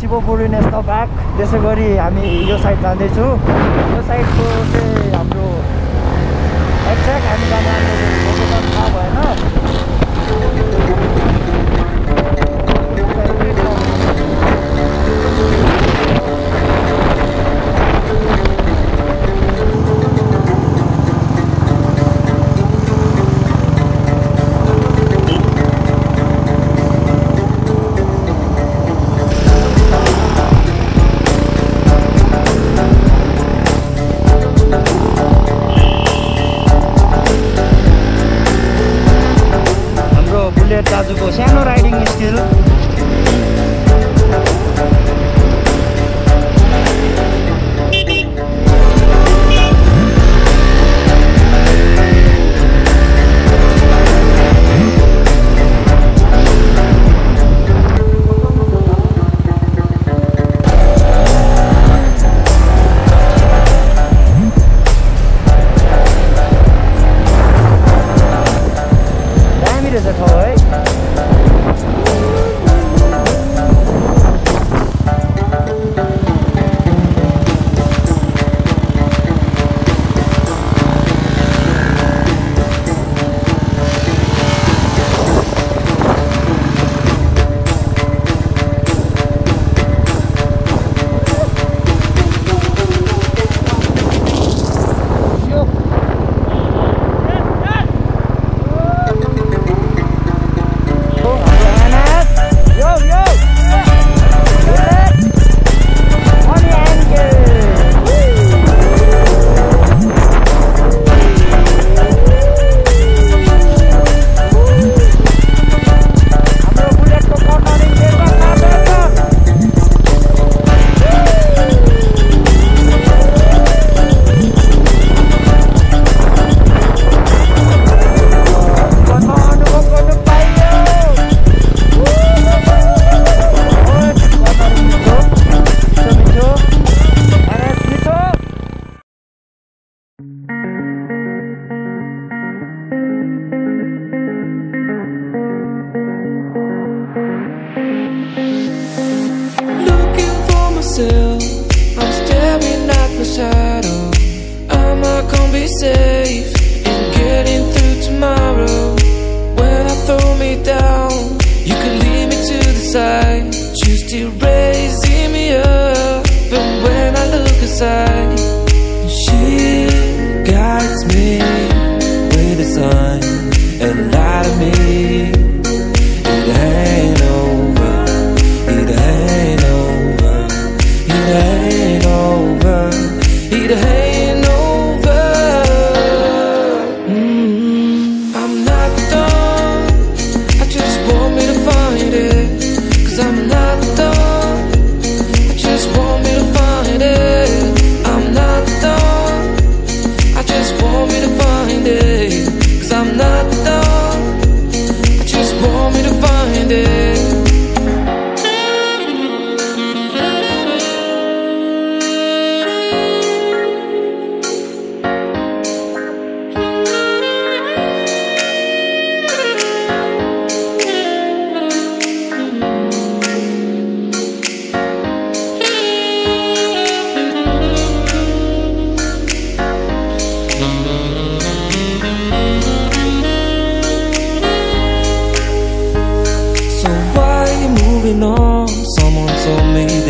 Shivapuri national park त्यसै गरी हामी यो साइड जाँदैछु यो साइडको चाहिँ हाम्रो एक्ज्याक्ट हामी जाने लोकेसन थाहा भएन दाजुको सानो राइडिङ स्किल दामी रहेछ ठाउँ है। I'm staring at my shadow. Am I gonna be safe in getting through tomorrow? When I throw me down, you can lead me to the side. You still raising me up, but when I look aside, she guides me with the sun and light of me. It ain't over, it ain't over, it ain't over, it ain't over. I'm not done, I just want me to find it. 'Cause I'm not done, I just want me to find it.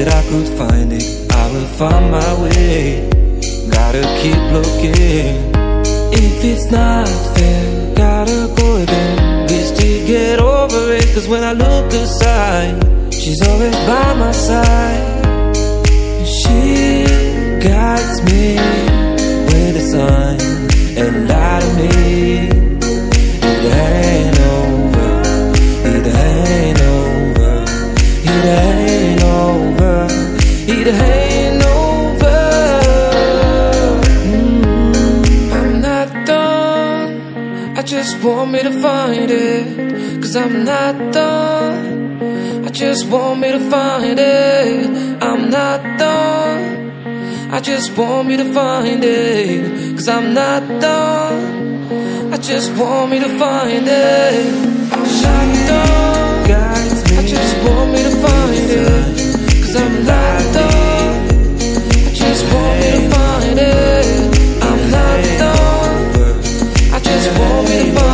that I could find it, I will find my way. Gotta keep looking. If it's not fair, gotta go again. Wish to get over it, cause when I look aside, she's always by my side. She guides me with a sign and lie to me. It ain't over, it ain't over, it ain't over, it ain't over. I'm not done, I just want me to find it. Cause I'm not done, I just want me to find it. I'm not done, I just want me to find it. Cause I'm not done, I just want me to find it. I'm not done, I just want me to find it. Cause I'm not done, I just want me to find it. I'm not done, I just want me to find it.